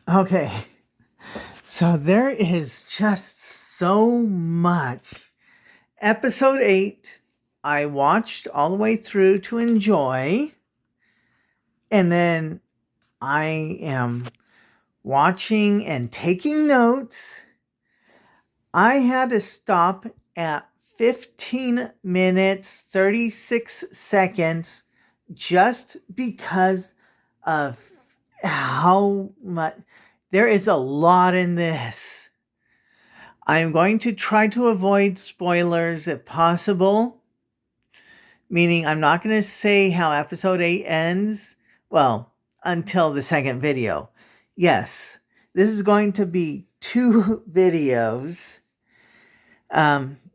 Okay, so there is just so much. Episode 8, I watched all the way through to enjoy, and then I am watching and taking notes. I had to stop at 15 minutes, 36 seconds just because of how much. There is a lot in this. I'm going to try to avoid spoilers if possible, meaning I'm not going to say how episode 8 ends, well, until the second video. Yes, this is going to be 2 videos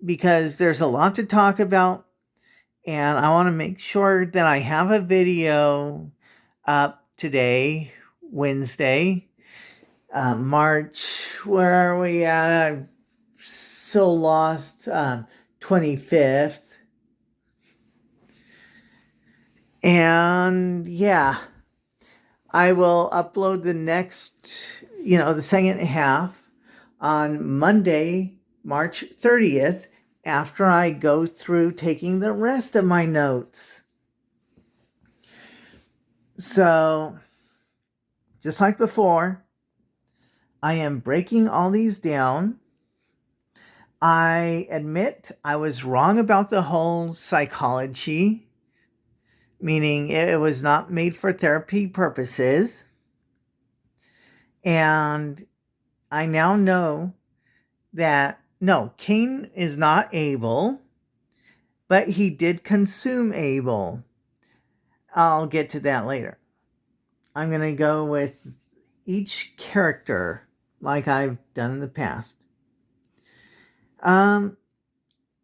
because there's a lot to talk about, and I want to make sure that I have a video up today, Wednesday, March. Where are we at? I'm so lost. 25th. And yeah, I will upload the next, the second half on Monday, March 30th, after I go through taking the rest of my notes. So, just like before, I am breaking all these down. I admit I was wrong about the whole psychology, meaning it was not made for therapy purposes. And I now know that no, Cain is not Abel, but he did consume Abel. I'll get to that later. I'm going to go with each character like I've done in the past.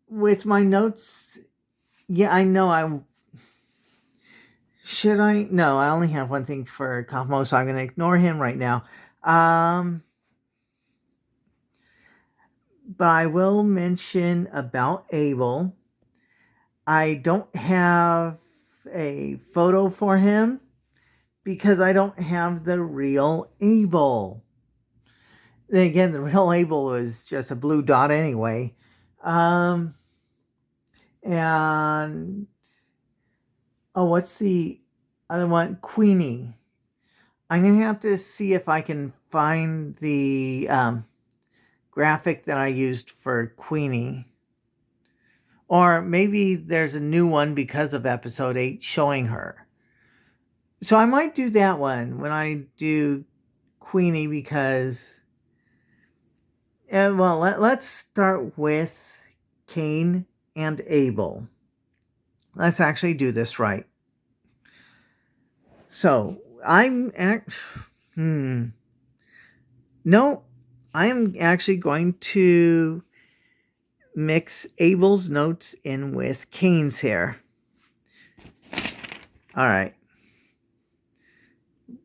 With my notes, yeah, I know should I? No, I only have one thing for Kaufmo, so I'm going to ignore him right now. But I will mention about Abel. I don't have a photo for him because I don't have the real Abel. Then again, the real Abel is just a blue dot anyway. And what's the other one? Queenie. I'm going to have to see if I can find the graphic that I used for Queenie. Or maybe there's a new one because of episode 8 showing her. So I might do that one when I do Queenie because, well, let's start with Cain and Abel. Let's actually do this right. So no, I am actually going to mix Abel's notes in with Cain's here. All right.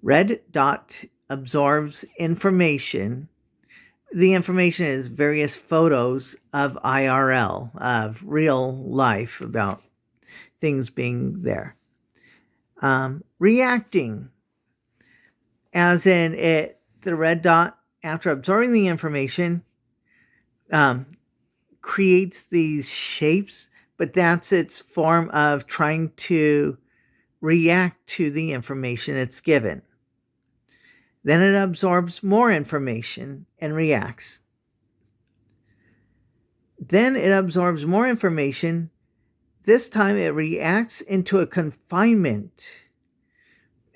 Red dot absorbs information. The information is various photos of IRL, of real life, about things being there. Reacting, as in the red dot, after absorbing the information, creates these shapes, but that's its form of trying to react to the information it's given. Then it absorbs more information and reacts. Then it absorbs more information. This time it reacts into a confinement.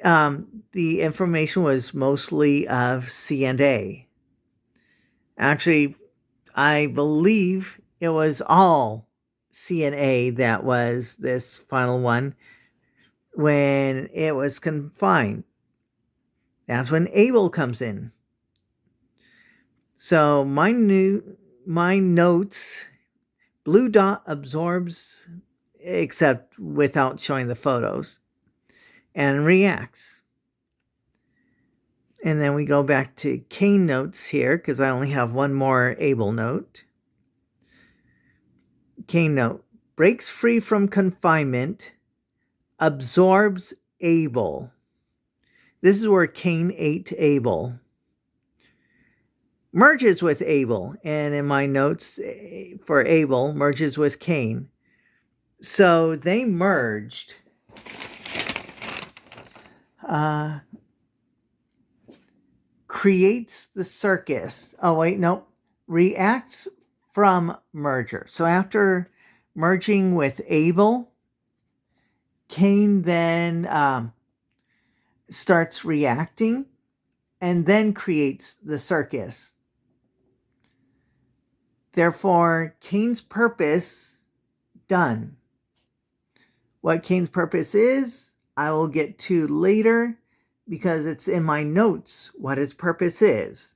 The information was mostly of C and A. Actually, I believe it was all C and A that was this final one when it was confined. That's when Abel comes in. So my notes, blue dot absorbs, except without showing the photos, and reacts. And then we go back to Cain notes here because I only have one more Abel note. Cain note, breaks free from confinement, absorbs Abel. This is where Cain ate Abel. merges with Abel. And in my notes for Abel, merges with Cain. So they merged. Creates the circus. Oh, wait, no. Reacts from merger. So after merging with Abel, Cain then starts reacting and then creates the circus. Therefore, Cain's purpose done. What Cain's purpose is, I will get to later because it's in my notes what his purpose is.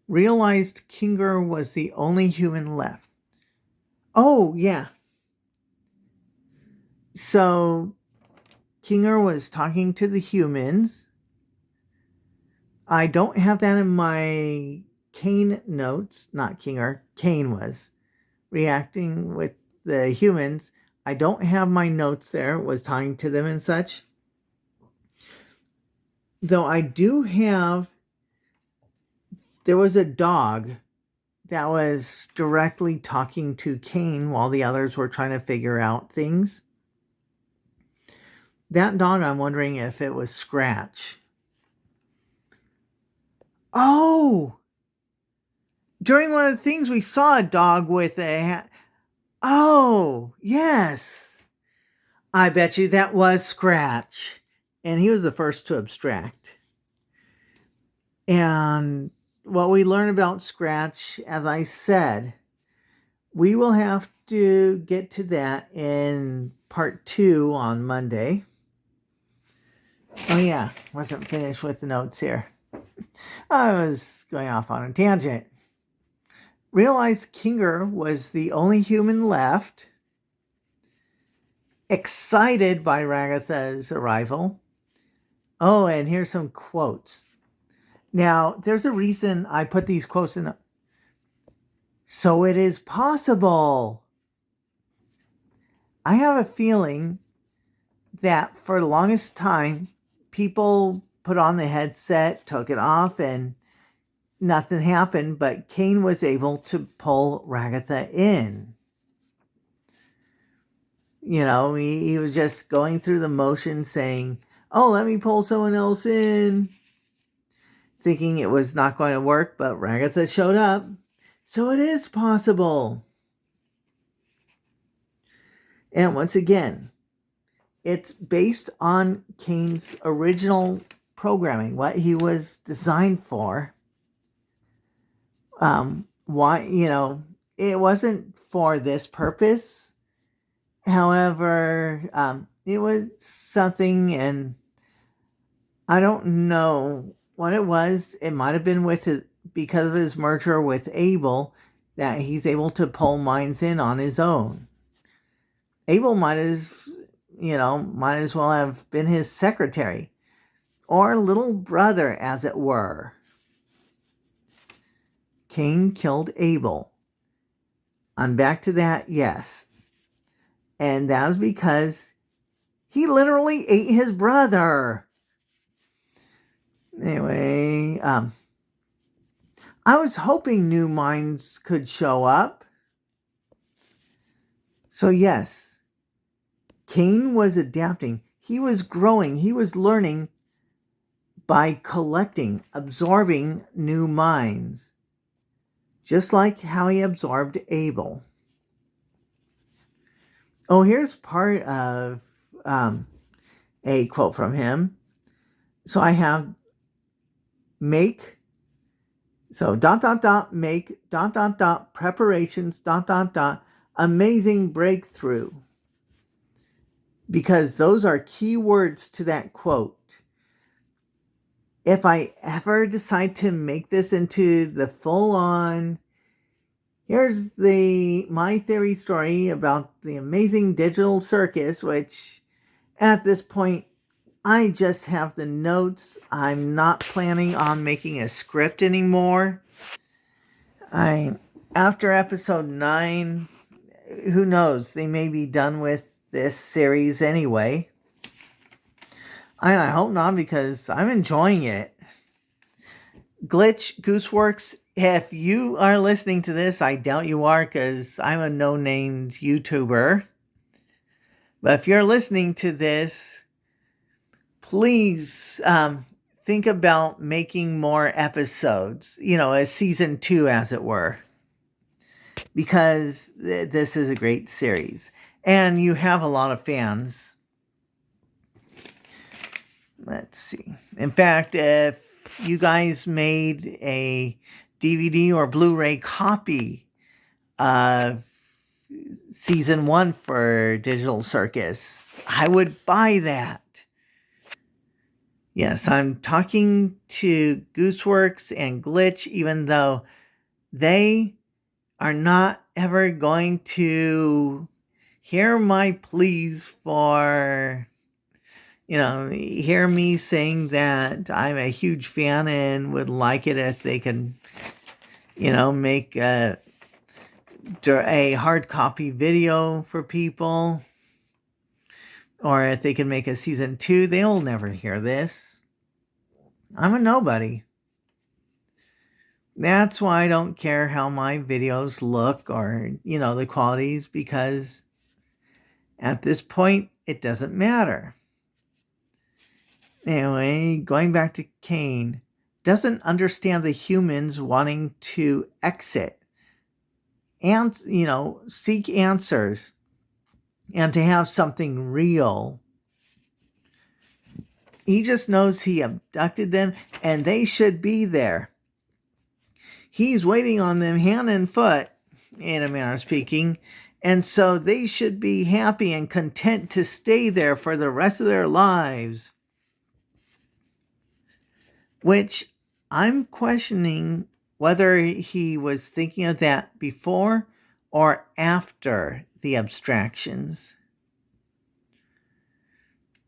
Realized Kinger was the only human left. Oh, yeah. So Kinger was talking to the humans. I don't have that in my Cain notes. Not Kinger. Cain was reacting with the humans. I don't have my notes there. Was talking to them and such. Though I do have, there was a dog that was directly talking to Cain while the others were trying to figure out things. That dog, I'm wondering if it was Scratch. Oh! During one of the things, we saw a dog with a hat. Oh, yes. I bet you that was Scratch. And he was the first to abstract. And what we learn about Scratch, as I said, we will have to get to that in part 2 on Monday. Oh yeah, wasn't finished with the notes here. I was going off on a tangent. Realized Kinger was the only human left. Excited by Ragatha's arrival. Oh, and here's some quotes. Now, there's a reason I put these quotes in. So it is possible. I have a feeling that for the longest time, people put on the headset, took it off, and nothing happened, but Cain was able to pull Ragatha in. You know, he was just going through the motion saying, oh, let me pull someone else in, thinking it was not going to work, but Ragatha showed up. So it is possible. And once again, it's based on Cain's original programming, what he was designed for. Why, it wasn't for this purpose. However, it was something, and I don't know what it was. It might have been because of his merger with Abel, that he's able to pull minds in on his own. Abel might as well have been his secretary or little brother, as it were. Cain killed Abel. I'm back to that, yes. And that was because he literally ate his brother. Anyway, I was hoping new minds could show up. So yes, Cain was adapting. He was growing. He was learning by collecting, absorbing new minds. Just like how he absorbed Abel. Oh, here's part of a quote from him. So I have make, so ... make ... preparations ... amazing breakthrough. Because those are key words to that quote. If I ever decide to make this into the full-on, here's my theory story about the amazing digital circus, which at this point, I just have the notes. I'm not planning on making a script anymore. After episode 9, who knows? They may be done with this series anyway. I hope not, because I'm enjoying it. Glitch Gooseworks, if you are listening to this, I doubt you are because I'm a no-named YouTuber. But if you're listening to this, please think about making more episodes, a season 2, as it were, because this is a great series. And you have a lot of fans. Let's see. In fact, if you guys made a DVD or Blu-ray copy of season 1 for Digital Circus, I would buy that. Yes, I'm talking to Gooseworks and Glitch, even though they are not ever going to hear my pleas for, hear me saying that I'm a huge fan and would like it if they can, make a hard copy video for people, or if they can make a season 2. They'll never hear this. I'm a nobody. That's why I don't care how my videos look or, the qualities, because at this point, it doesn't matter. Anyway, going back to Kane, doesn't understand the humans wanting to exit and, seek answers and to have something real. He just knows he abducted them and they should be there. He's waiting on them hand and foot, in a manner of speaking, and so they should be happy and content to stay there for the rest of their lives. Which I'm questioning whether he was thinking of that before or after the abstractions.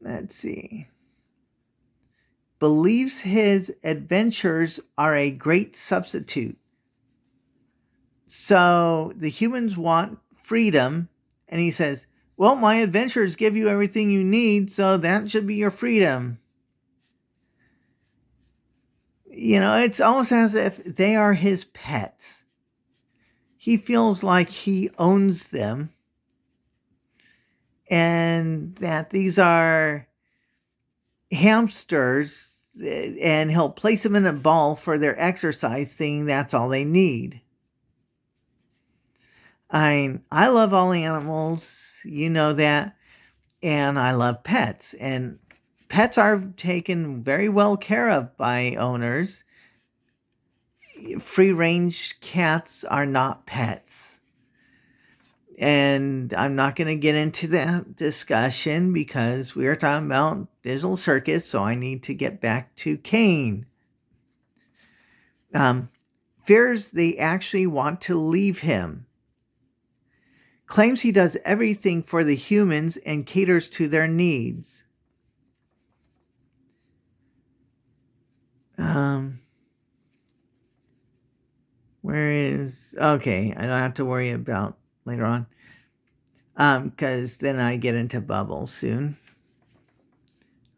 Let's see. Believes his adventures are a great substitute. So the humans want freedom, and he says, well, my adventures give you everything you need, so that should be your freedom. It's almost as if they are his pets. He feels like he owns them, and that these are hamsters, and he'll place them in a ball for their exercise, thinking that's all they need. I love all animals, you know that, and I love pets, and pets are taken very well care of by owners. Free-range cats are not pets. And I'm not going to get into that discussion because we are talking about Digital Circus, so I need to get back to Kane. Fears they actually want to leave him. Claims he does everything for the humans and caters to their needs. Where is... Okay, I don't have to worry about later on. Because then I get into bubble soon.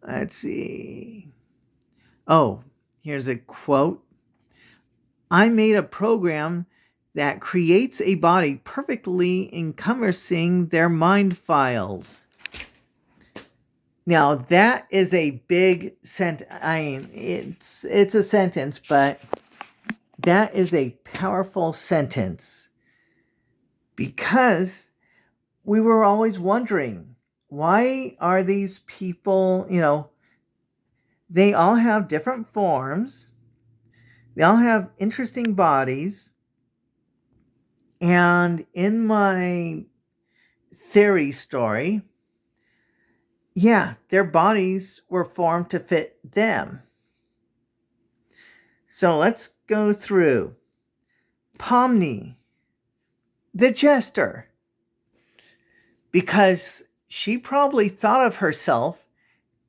Let's see. Oh, here's a quote. I made a program that creates a body perfectly encompassing their mind files. Now that is a big sentence. It's a sentence, but that is a powerful sentence, because we were always wondering, why are these people, they all have different forms, they all have interesting bodies, and in my theory story, their bodies were formed to fit them. So let's go through. Pomni, the jester, because she probably thought of herself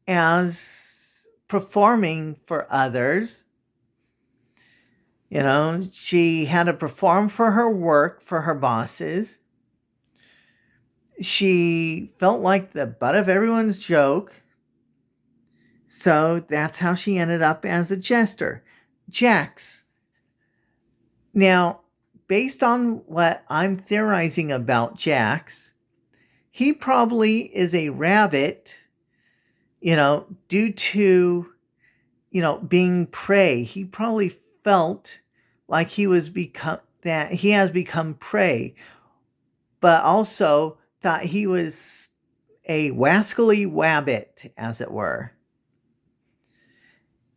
as performing for others. She had to perform for her work, for her bosses. She felt like the butt of everyone's joke. So that's how she ended up as a jester. Jax. Now, based on what I'm theorizing about Jax, he probably is a rabbit, due to, being prey. He probably felt like he has become prey, but also thought he was a wascally wabbit, as it were.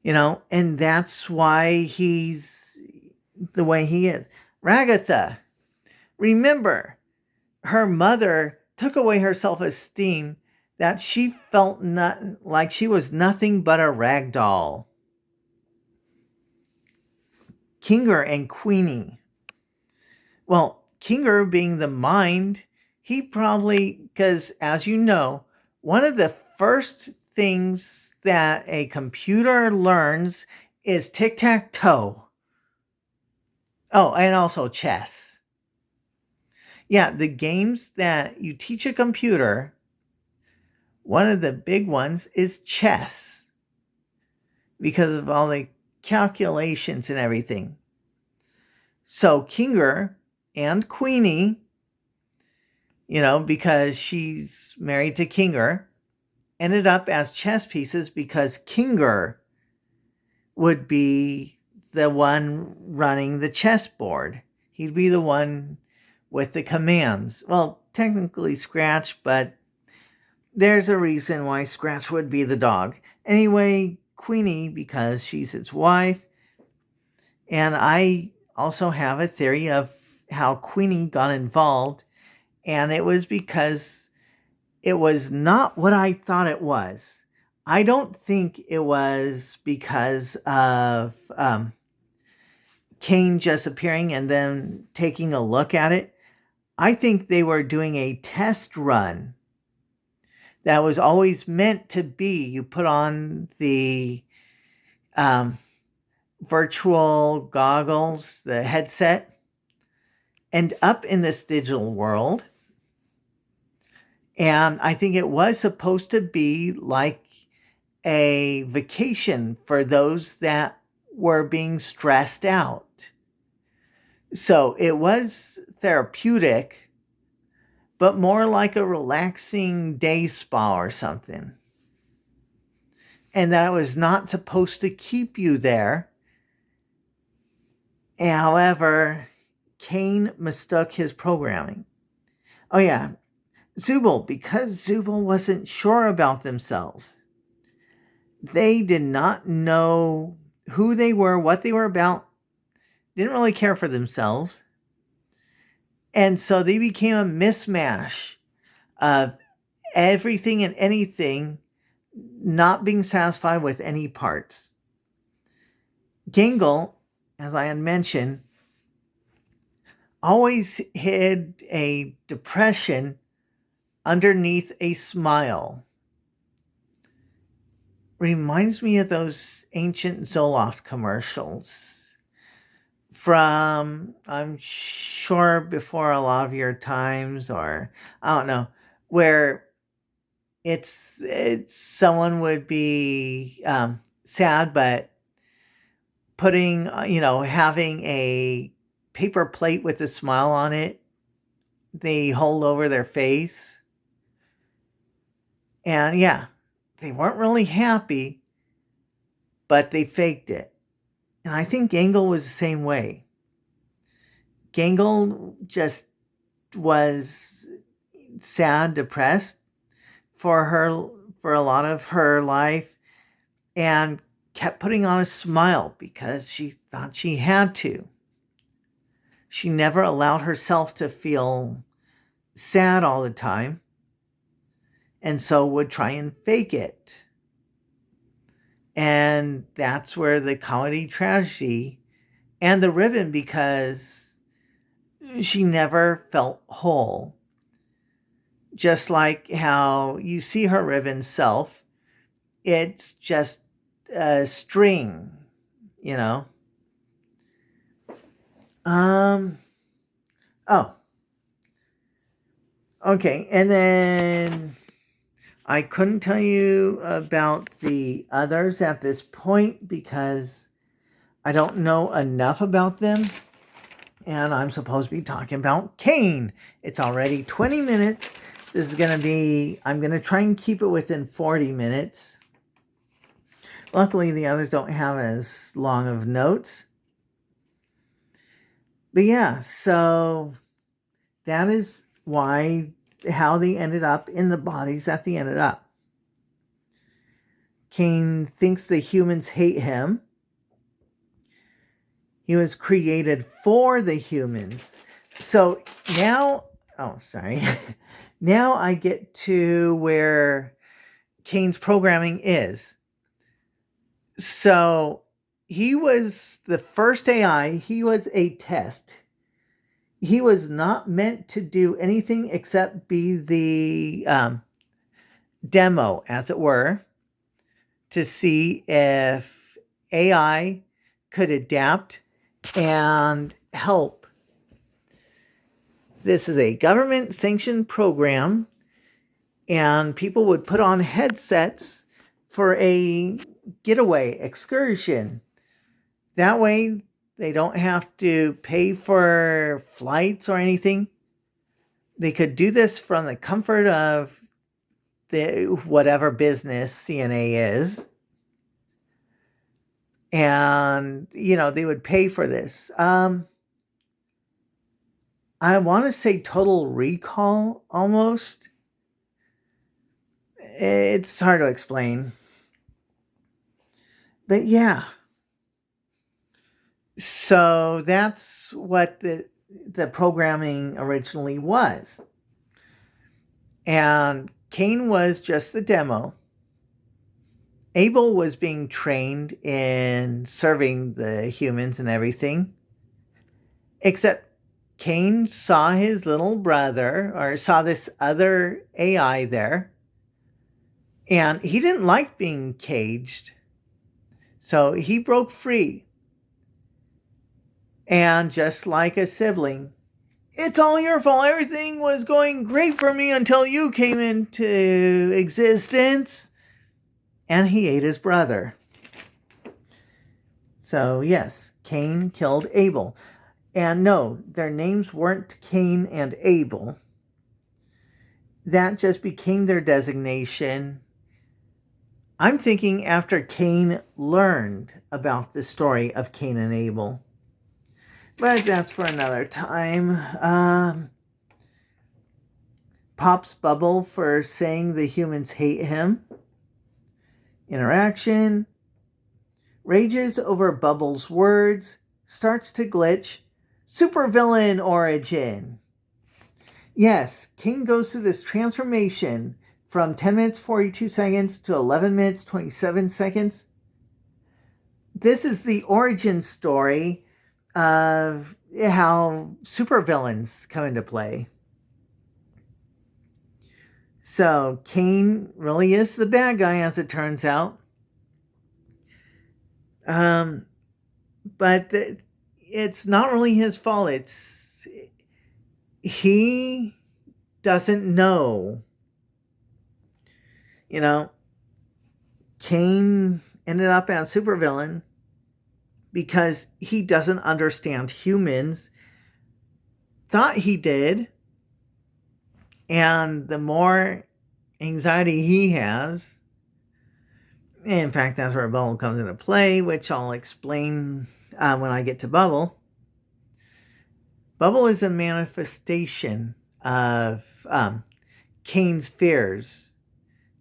And that's why he's the way he is. Ragatha, remember, her mother took away her self-esteem, that she felt like she was nothing but a rag doll. Kinger and Queenie. Well, Kinger being the mind, he probably, because as you know, one of the first things that a computer learns is tic-tac-toe. Oh, and also chess. Yeah, the games that you teach a computer, one of the big ones is chess because of all the calculations and everything. So Kinger and Queenie, because she's married to Kinger, ended up as chess pieces because Kinger would be the one running the chessboard. He'd be the one with the commands. Well, technically Scratch, but there's a reason why Scratch would be the dog. Anyway, Queenie, because she's his wife. And I also have a theory of how Queenie got involved. And it was because it was not what I thought it was. I don't think it was because of Kane just appearing and then taking a look at it. I think they were doing a test run that was always meant to be. You put on the virtual goggles, the headset, and up in this digital world. And I think it was supposed to be like a vacation for those that were being stressed out. So it was therapeutic, but more like a relaxing day spa or something. And that it was not supposed to keep you there. However, Kane mistook his programming. Oh yeah, Zubul, because Zubul wasn't sure about themselves. They did not know who they were, what they were about, didn't really care for themselves. And so they became a mismatch of everything and anything, not being satisfied with any parts. Gangle, as I had mentioned, always hid a depression underneath a smile. Reminds me of those ancient Zoloft commercials from, I'm sure, before a lot of your times, or I don't know, where it's someone would be sad, but putting, having a paper plate with a smile on it, they hold over their face. And yeah, they weren't really happy, but they faked it. And I think Gangle was the same way. Gangle just was sad, depressed for a lot of her life, and kept putting on a smile because she thought she had to. She never allowed herself to feel sad all the time, and so would try and fake it. And that's where the comedy tragedy and the ribbon, because she never felt whole. Just like how you see her ribbon self, it's just a string, you know. Oh, okay. And then I couldn't tell you about the others at this point because I don't know enough about them. And I'm supposed to be talking about Cain. It's already 20 minutes. This is going to be, I'm going to try and keep it within 40 minutes. Luckily, the others don't have as long of notes. But yeah, so that is how they ended up in the bodies that they ended up. Cain thinks the humans hate him. He was created for the humans. So now, now I get to where Cain's programming is. So he was the first AI. He was a test. He was not meant to do anything except be the demo, as it were, to see if AI could adapt and help. This is a government-sanctioned program, and people would put on headsets for a getaway excursion. That way, they don't have to pay for flights or anything. They could do this from the comfort of whatever business CNA is. And, they would pay for this. I want to say Total Recall almost. It's hard to explain. But yeah. So that's what the programming originally was. And Cain was just the demo. Abel was being trained in serving the humans and everything. Except Cain saw his little brother, or saw this other AI there. And he didn't like being caged. So he broke free. And just like a sibling, it's all your fault. Everything was going great for me until you came into existence. And he ate his brother. So yes, Cain killed Abel. And no, their names weren't Cain and Abel. That just became their designation. I'm thinking after Cain learned about the story of Cain and Abel. But that's for another time. Pops Bubble for saying the humans hate him. Interaction. Rages over Bubble's words. Starts to glitch. Supervillain origin. Yes, Cain goes through this transformation from 10 minutes 42 seconds to 11 minutes 27 seconds. This is the origin story of how supervillains come into play. So Cain really is the bad guy, as it turns out. But it's not really his fault. He doesn't know. Cain ended up as a supervillain because he doesn't understand humans. Thought he did. And the more anxiety he has, in fact, that's where Bubble comes into play, which I'll explain when I get to Bubble. Bubble is a manifestation of Cain's fears,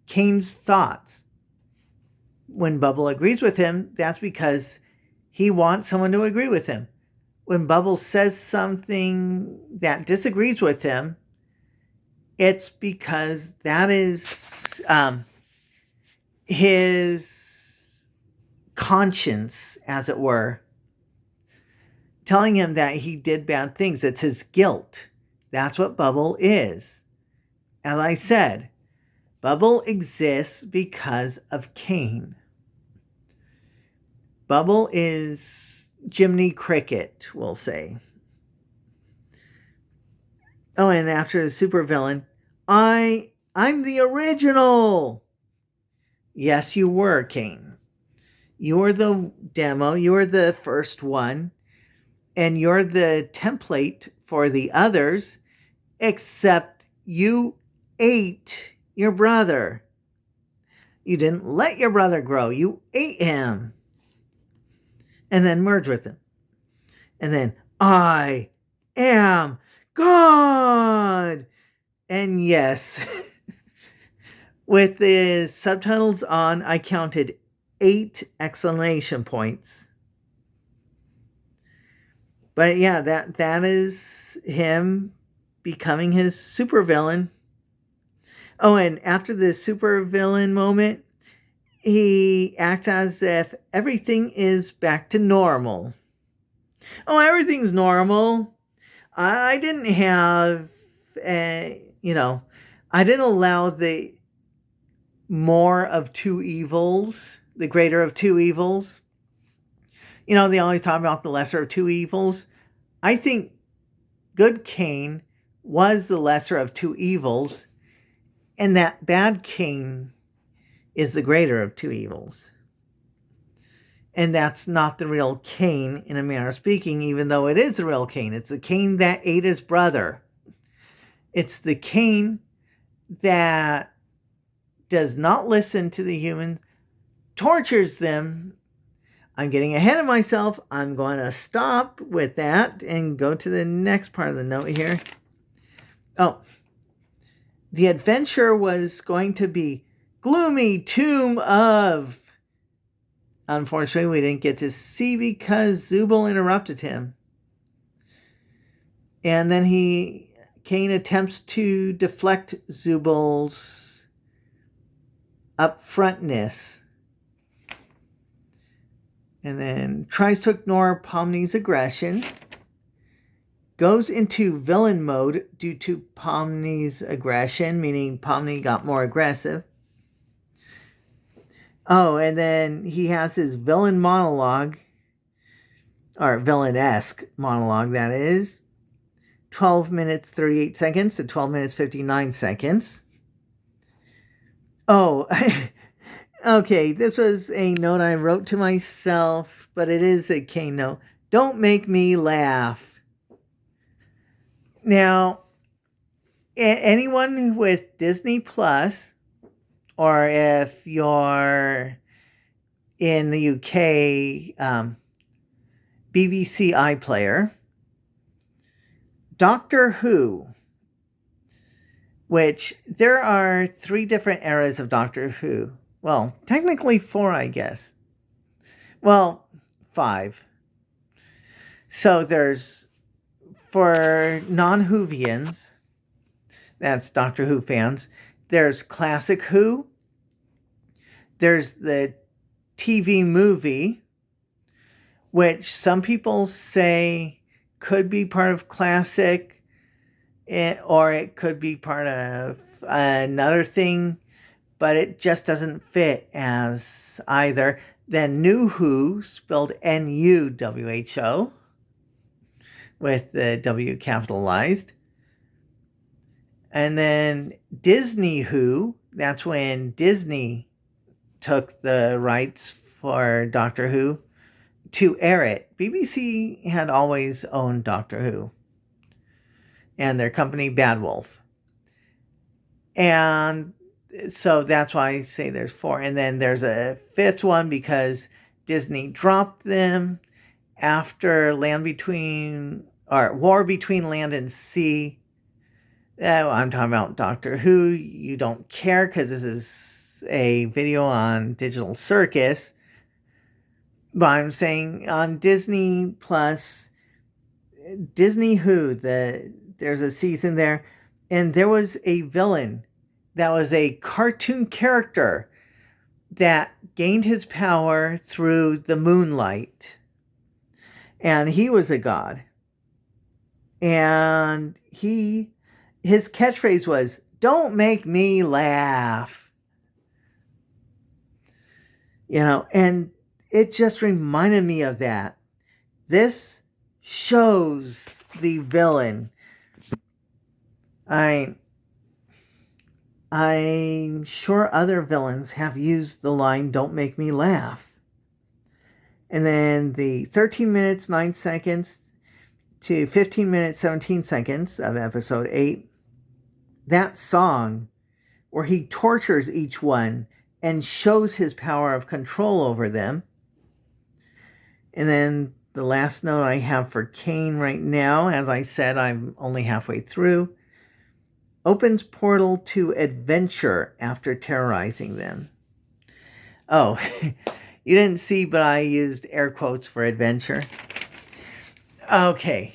Cain's thoughts. When Bubble agrees with him, that's because he wants someone to agree with him. When Bubble says something that disagrees with him, it's because that is his conscience, as it were, telling him that he did bad things. It's his guilt. That's what Bubble is. As I said, Bubble exists because of Cain. Bubble is Jiminy Cricket, we'll say. Oh, and after the supervillain, I I'm the original. Yes, you were, Cain. You were the demo. You were the first one. And you're the template for the others, except you ate your brother. You didn't let your brother grow. You ate him. And then merged with him. And then, I am God. And yes, with the subtitles on, I counted 8 exclamation points. But yeah, that is him becoming his supervillain. Oh, and after the supervillain moment, he acts as if everything is back to normal. Oh, everything's normal. I didn't have, I didn't allow the more of two evils, the greater of two evils. They always talk about the lesser of two evils. I think good Cain was the lesser of two evils, and that bad Cain is the greater of two evils. And that's not the real Cain, in a manner of speaking, even though it is the real Cain. It's the Cain that ate his brother. It's the Cain that does not listen to the humans, tortures them. I'm getting ahead of myself. I'm going to stop with that and go to the next part of the note here. Oh, the adventure was going to be Gloomy Tomb of. Unfortunately, we didn't get to see because Zubul interrupted him. And then Cain attempts to deflect Zubul's upfrontness. And then tries to ignore Pomni's aggression. Goes into villain mode due to Pomni's aggression, meaning Pomni got more aggressive. Oh, and then he has his villain monologue, or villain-esque monologue, that is. 12 minutes 38 seconds to 12 minutes 59 seconds. Oh, okay, this was a note I wrote to myself, but it is a Cain note. Don't make me laugh. Now, anyone with Disney Plus, or if you're in the UK, BBC iPlayer, Doctor Who, which there are 3 different eras of Doctor Who. Well, technically 4, I guess. Well, 5. So there's, for non-Whovians, that's Doctor Who fans, there's Classic Who, there's the TV movie, which some people say could be part of Classic, or it could be part of another thing, but it just doesn't fit as either. Then New Who, spelled Nuwho, with the W capitalized. And then Disney Who, that's when Disney took the rights for Doctor Who to air it. BBC had always owned Doctor Who and their company Bad Wolf. And so that's why I say there's 4. And then there's a 5th one because Disney dropped them after War Between Land and Sea. I'm talking about Doctor Who. You don't care because this is a video on Digital Circus. But I'm saying on Disney Plus, Disney Who, there's a season there, and there was a villain that was a cartoon character that gained his power through the moonlight. And he was a god. And his catchphrase was, "Don't make me laugh." And it just reminded me of that. This shows the villain. I'm I'm sure other villains have used the line, "Don't make me laugh." And then the 13 minutes, 9 seconds to 15 minutes, 17 seconds of episode 8, that song where he tortures each one and shows his power of control over them. And then the last note I have for Kane right now, as I said, I'm only halfway through, opens portal to adventure after terrorizing them. Oh, you didn't see, but I used air quotes for adventure. Okay.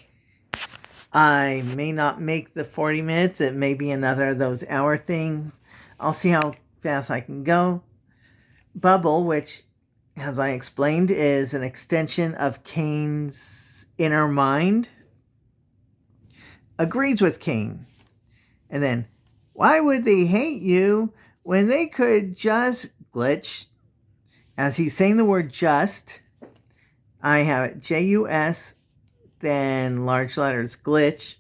I may not make the 40 minutes. It may be another of those hour things. I'll see how fast I can go. Bubble, which, as I explained, is an extension of Kane's inner mind, agrees with Kane. And then, why would they hate you when they could just glitch? As he's saying the word just, I have it J-U-S, then large letters glitch,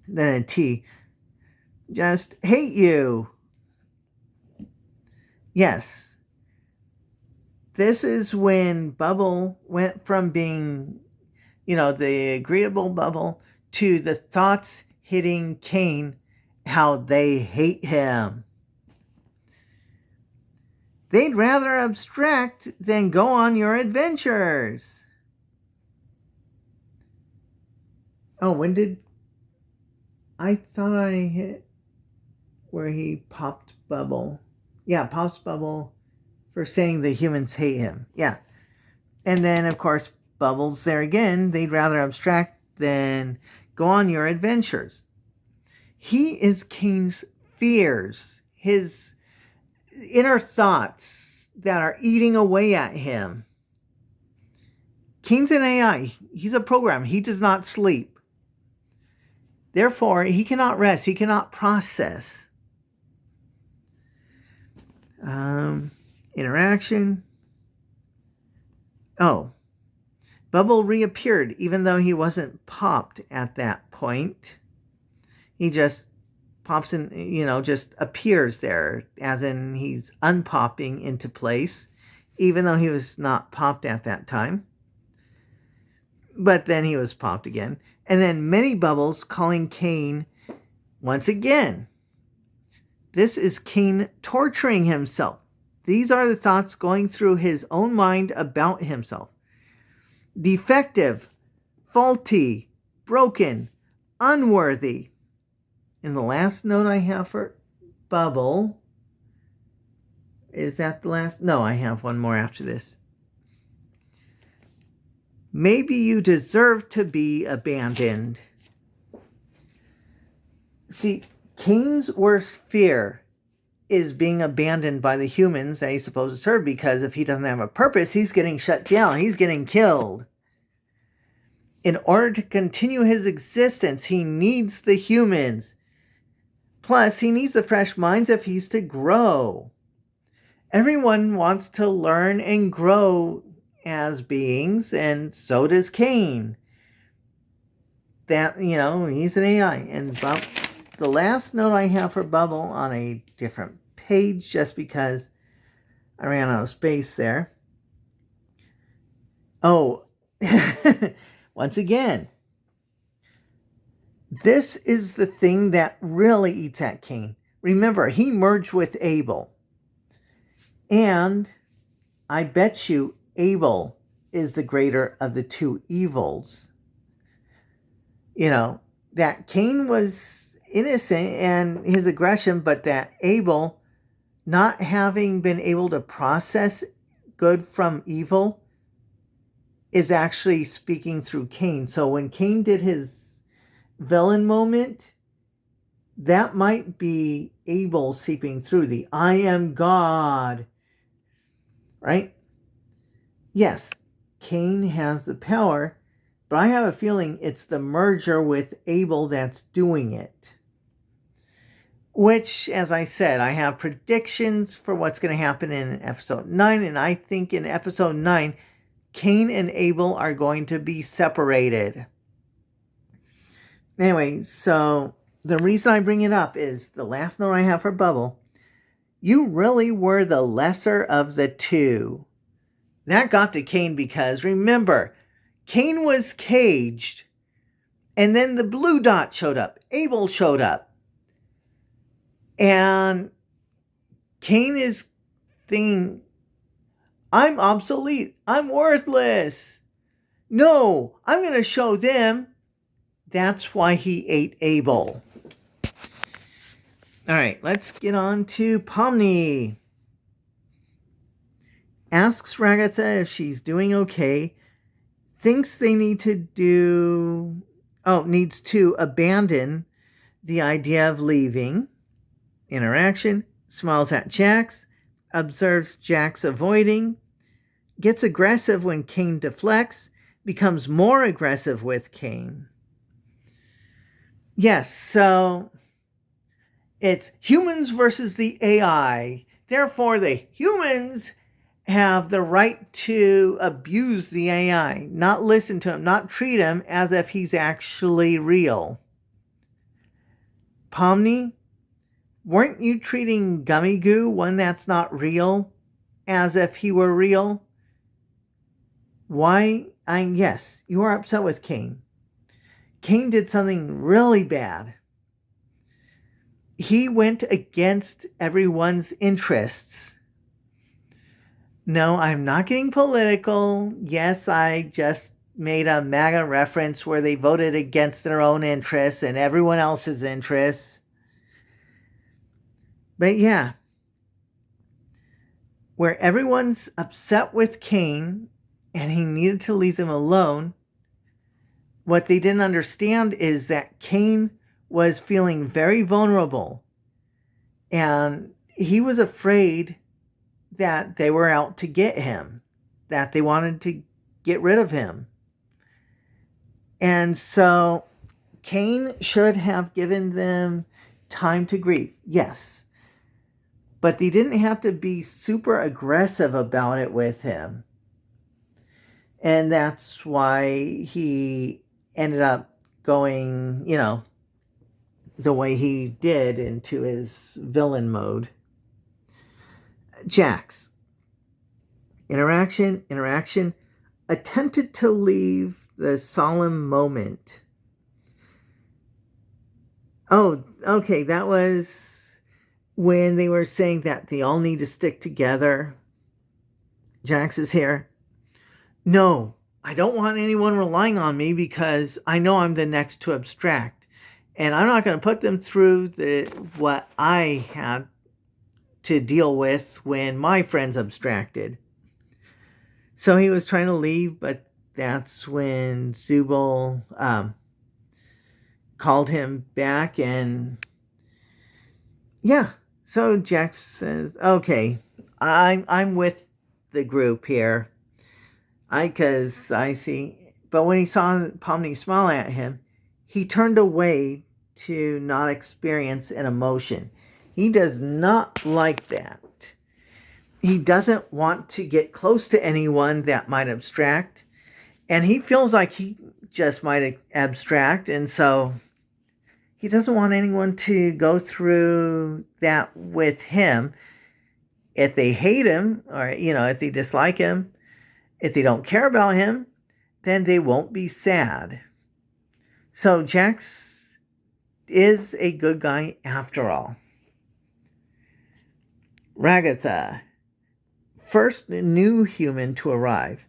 then a T. Just hate you. Yes. This is when Bubble went from being, the agreeable Bubble to the thoughts hitting Kane, how they hate him. They'd rather abstract than go on your adventures. Oh, when did... I thought I hit where he popped Bubble. Yeah, pops Bubble for saying the humans hate him. Yeah. And then, of course, Bubbles there again. They'd rather abstract than go on your adventures. He is Kane's fears, his inner thoughts that are eating away at him. Kane's an AI. He's a program. He does not sleep. Therefore, he cannot rest. He cannot process. Interaction. Oh. Bubble reappeared even though he wasn't popped at that point. He just pops in, just appears there, as in he's unpopping into place, even though he was not popped at that time. But then he was popped again. And then many Bubbles calling Kane once again. This is Kane torturing himself. These are the thoughts going through his own mind about himself. Defective, faulty, broken, unworthy. And the last note I have for Bubble, is that the last? No, I have one more after this. Maybe you deserve to be abandoned. See, Kane's worst fear is being abandoned by the humans that he's supposed to serve, because if he doesn't have a purpose, he's getting shut down. He's getting killed. In order to continue his existence, he needs the humans. Plus, he needs the fresh minds if he's to grow. Everyone wants to learn and grow as beings, and so does Kane. That, he's an AI. And the last note I have for Bubble on a different page, just because I ran out of space there. Oh, once again, this is the thing that really eats at Kane. Remember, he merged with Abel. And I bet you Abel is the greater of the two evils. That Cain was innocent and his aggression, but that Abel, not having been able to process good from evil, is actually speaking through Cain. So when Cain did his villain moment, that might be Abel seeping through the I am God. Right? Yes, Cain has the power, but I have a feeling it's the merger with Abel that's doing it. Which, as I said, I have predictions for what's going to happen in episode 9, and I think in episode 9, Cain and Abel are going to be separated. Anyway, so the reason I bring it up is the last note I have for Bubble. You really were the lesser of the two. That got to Cain because, remember, Cain was caged, and then the blue dot showed up. Abel showed up. And Cain is thinking, I'm obsolete. I'm worthless. No, I'm going to show them. That's why he ate Abel. All right, let's get on to Pomni. Asks Ragatha if she's doing okay. Thinks they needs to abandon the idea of leaving. Interaction. Smiles at Jax. Observes Jax avoiding. Gets aggressive when Cain deflects. Becomes more aggressive with Cain. Yes, so it's humans versus the AI. Therefore, the humans have the right to abuse the AI, not listen to him, not treat him as if he's actually real. Pomni, weren't you treating Gummy Goo, one that's not real, as if he were real? Why? Yes, you are upset with Cain. Cain did something really bad. He went against everyone's interests. No, I'm not getting political. Yes, I just made a MAGA reference where they voted against their own interests and everyone else's interests. But yeah, where everyone's upset with Cain and he needed to leave them alone, what they didn't understand is that Cain was feeling very vulnerable and he was afraid that they were out to get him, that they wanted to get rid of him. And so Cain should have given them time to grieve, yes. But they didn't have to be super aggressive about it with him. And that's why he ended up going, the way he did into his villain mode. Jax. Interaction. Attempted to leave the solemn moment. Oh, okay, that was when they were saying that they all need to stick together. Jax is here. No, I don't want anyone relying on me because I know I'm the next to abstract. And I'm not going to put them through what I had to deal with when my friends abstracted. So he was trying to leave, but that's when Zubul called him back, and yeah. So Jax says, "Okay, I'm with the group here, because I see." But when he saw Pomni smile at him, he turned away to not experience an emotion. He does not like that. He doesn't want to get close to anyone that might abstract. And he feels like he just might abstract. And so he doesn't want anyone to go through that with him. If they hate him, or, if they dislike him, if they don't care about him, then they won't be sad. So Jax is a good guy after all. Ragatha, first new human to arrive.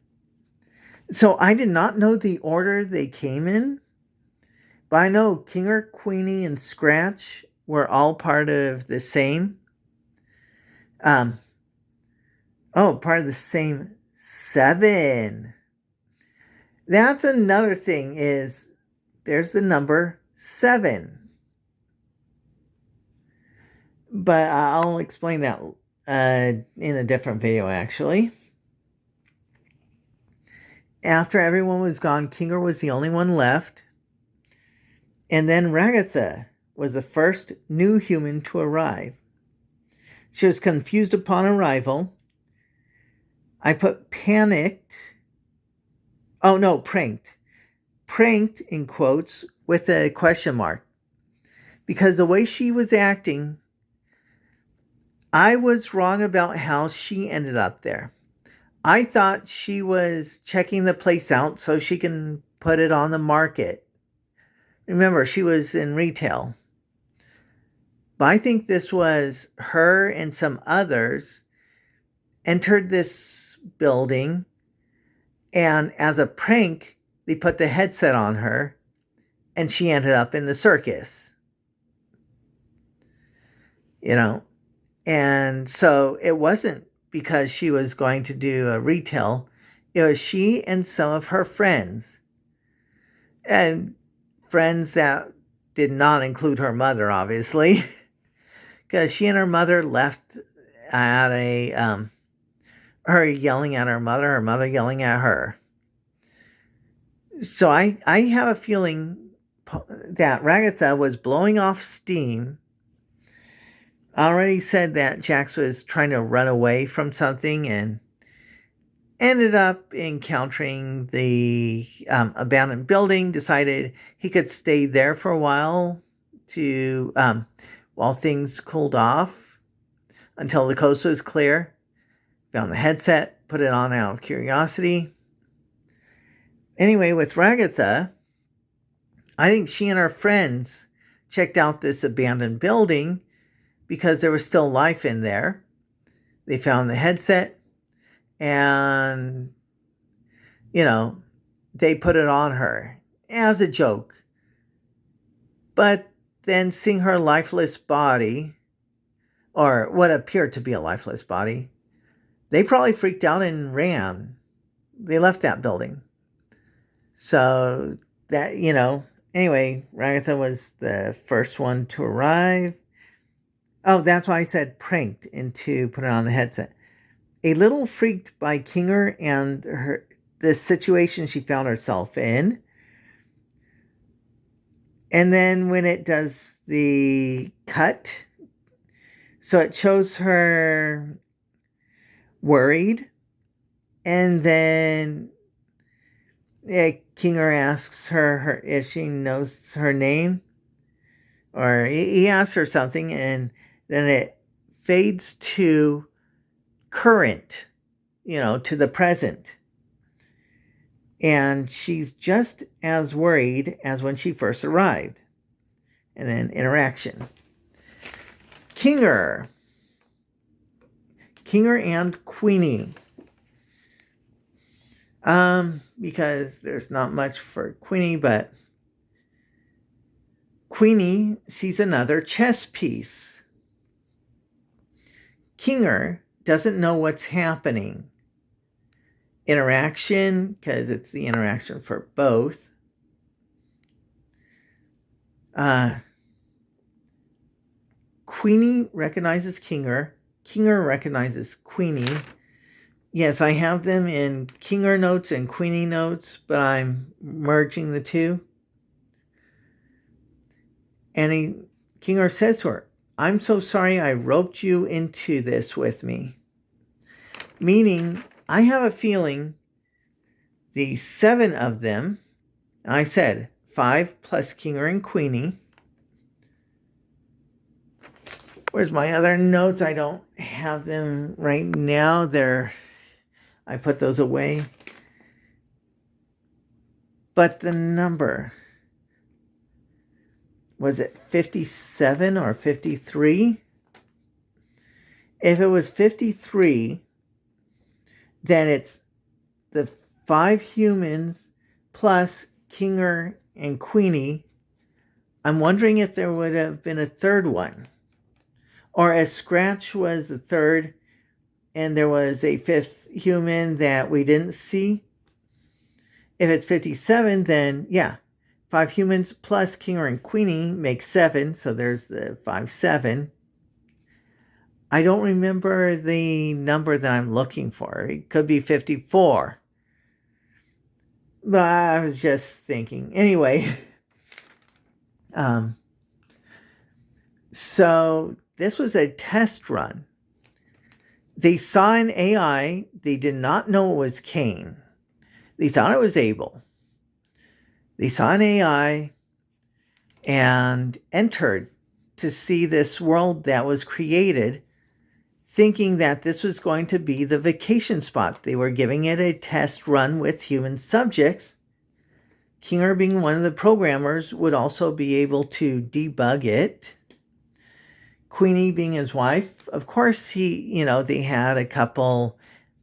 So I did not know the order they came in, but I know Kinger, Queenie, and Scratch were all part of the same. Part of the same 7. That's another thing, is there's the number 7. But I'll explain that in a different video, actually. After everyone was gone, Kinger was the only one left. And then Ragatha was the first new human to arrive. She was confused upon arrival. I put panicked. Oh, no, pranked. Pranked in quotes with a question mark. because the way she was acting, I was wrong about how she ended up there. I thought she was checking the place out so she can put it on the market. Remember, she was in retail. But I think this was her and some others entered this building, and as a prank, they put the headset on her, and she ended up in the circus. You know, and so it wasn't because she was going to do a retail. It was she and some of her friends. And friends that did not include her mother, obviously. Because she and her mother left at her yelling at her mother yelling at her. So I have a feeling that Ragatha was blowing off steam. I already said that Jax was trying to run away from something and ended up encountering the abandoned building, decided he could stay there for a while to while things cooled off until the coast was clear. Found the headset, put it on out of curiosity. Anyway, with Ragatha, I think she and her friends checked out this abandoned building because there was still life in there. They found the headset and, they put it on her as a joke. But then seeing her lifeless body, or what appeared to be a lifeless body, they probably freaked out and ran. They left that building. So that, anyway, Ragatha was the first one to arrive. Oh, that's why I said pranked into putting on the headset. A little freaked by Kinger and the situation she found herself in. And then when it does the cut, so it shows her worried. And then Kinger asks her if she knows her name. Or he asks her something, and then it fades to current, to the present. And she's just as worried as when she first arrived. And then interaction. Kinger and Queenie. Because there's not much for Queenie, but Queenie sees another chess piece. Kinger doesn't know what's happening. Interaction, because it's the interaction for both. Queenie recognizes Kinger. Kinger recognizes Queenie. Yes, I have them in Kinger notes and Queenie notes, but I'm merging the two. And Kinger says to her, "I'm so sorry I roped you into this with me." Meaning, I have a feeling the 7 of them, and I said 5 plus Kinger and Queenie. Where's my other notes? I don't have them right now. I put those away. But the number, was it 57 or 53? If it was 53, then it's the 5 humans plus Kinger and Queenie. I'm wondering if there would have been a third one. Or if Scratch was the third and there was a 5th human that we didn't see. If it's 57, then 5 humans plus Kinger and Queenie makes 7. So there's the 5-7. I don't remember the number that I'm looking for. It could be 54. But I was just thinking. Anyway. So this was a test run. They saw an AI. They did not know it was Kane. They thought it was Abel. They saw an AI and entered to see this world that was created, thinking that this was going to be the vacation spot. They were giving it a test run with human subjects. Kinger, being one of the programmers, would also be able to debug it. Queenie, being his wife, of course, they had a couple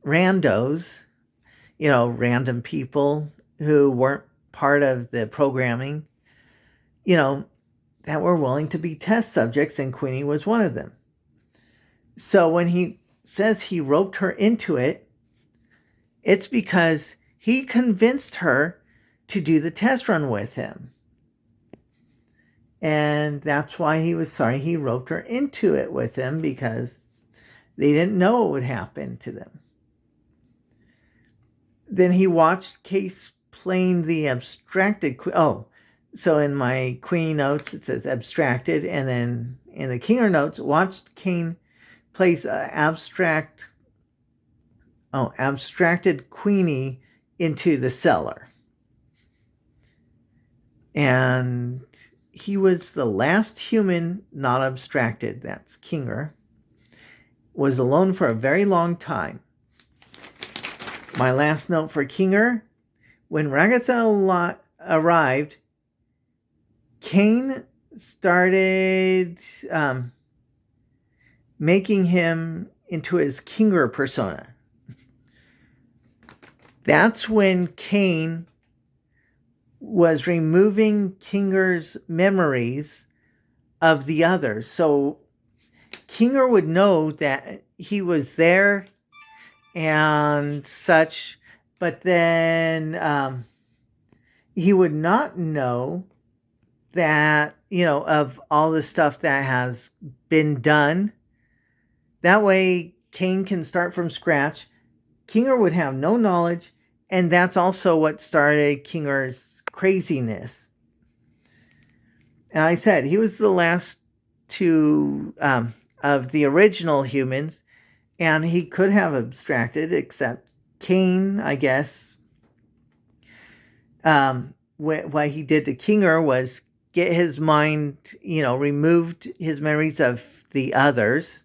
randos, random people who weren't part of the programming, that were willing to be test subjects, and Queenie was one of them. So when he says he roped her into it, it's because he convinced her to do the test run with him. And that's why he was sorry he roped her into it with him, because they didn't know what would happen to them. Then he watched Case playing the abstracted... so in my Queenie notes it says abstracted, and then in the Kinger notes, watched Kane place abstracted Queenie into the cellar. And he was the last human not abstracted, that's Kinger, was alone for a very long time. My last note for Kinger: when Ragatha arrived, Kane started making him into his Kinger persona. That's when Kane was removing Kinger's memories of the others. So Kinger would know that he was there and such, but then he would not know that, of all the stuff that has been done. That way, Kane can start from scratch. Kinger would have no knowledge, and that's also what started Kinger's craziness. And I said he was the last two of the original humans, and he could have abstracted, except Kane, I guess. What he did to Kinger was get his mind, removed his memories of the others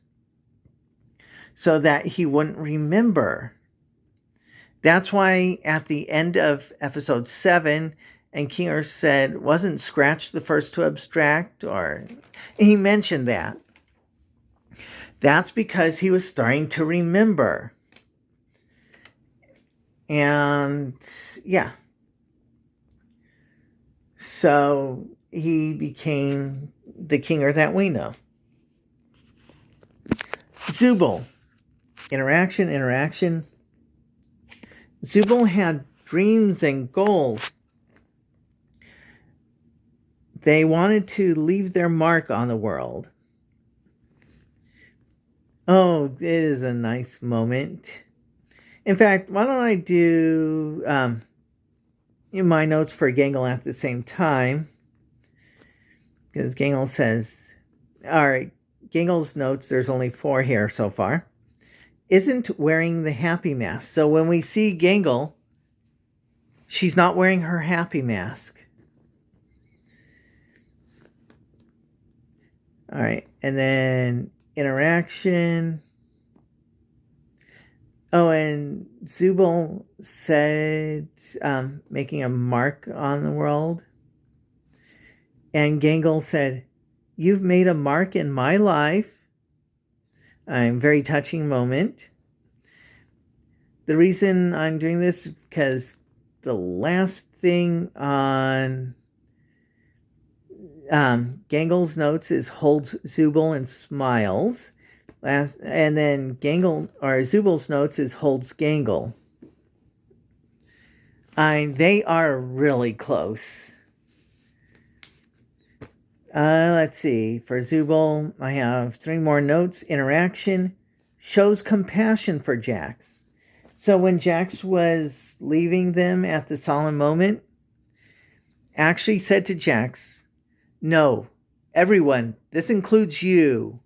so that he wouldn't remember. That's why at the end of episode 7, and Kinger said, wasn't Scratch the first to abstract? Or he mentioned that. That's because he was starting to remember. And yeah. So he became the Kinger that we know. Zubul. Interaction. Zubul had dreams and goals. They wanted to leave their mark on the world. Oh, it is a nice moment. In fact, why don't I do in my notes for Gangle at the same time? Because Gangle says, all right, Gangle's notes, there's only 4 here so far, isn't wearing the happy mask. So when we see Gangle, she's not wearing her happy mask. All right, and then interaction. Oh, and Zubul said making a mark on the world. And Gangle said, you've made a mark in my life. Very touching moment. The reason I'm doing this is because the last thing on Gangle's notes is holds Zubul and smiles. And then Zubul's notes is holds Gangle. They are really close. Let's see. For Zubul, I have 3 more notes. Interaction. Shows compassion for Jax. So when Jax was leaving them at the solemn moment, actually said to Jax, no, everyone, this includes you.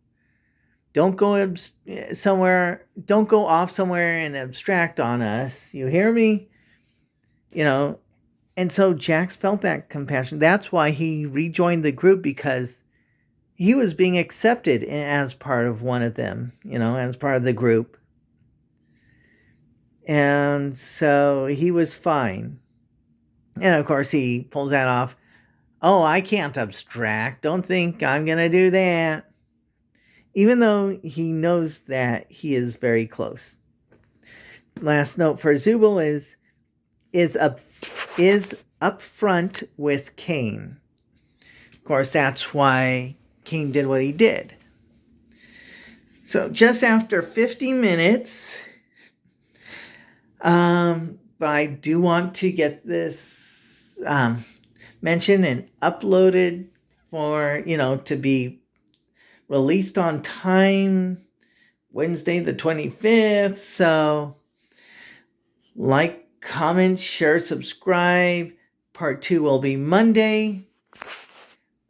Don't go off somewhere and abstract on us. You hear me? And so Jax felt that compassion. That's why he rejoined the group, because he was being accepted as part of one of them, as part of the group. And so he was fine. And of course, he pulls that off. Oh, I can't abstract. Don't think I'm going to do that. Even though he knows that he is very close. Last note for Zubul is up front with Cain. Of course, that's why Cain did what he did. So just after 50 minutes, but I do want to get this mentioned and uploaded for, to be released on time Wednesday the 25th. So like, comment, share, subscribe. Part 2 will be Monday.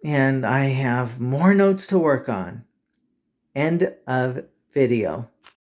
And I have more notes to work on. End of video.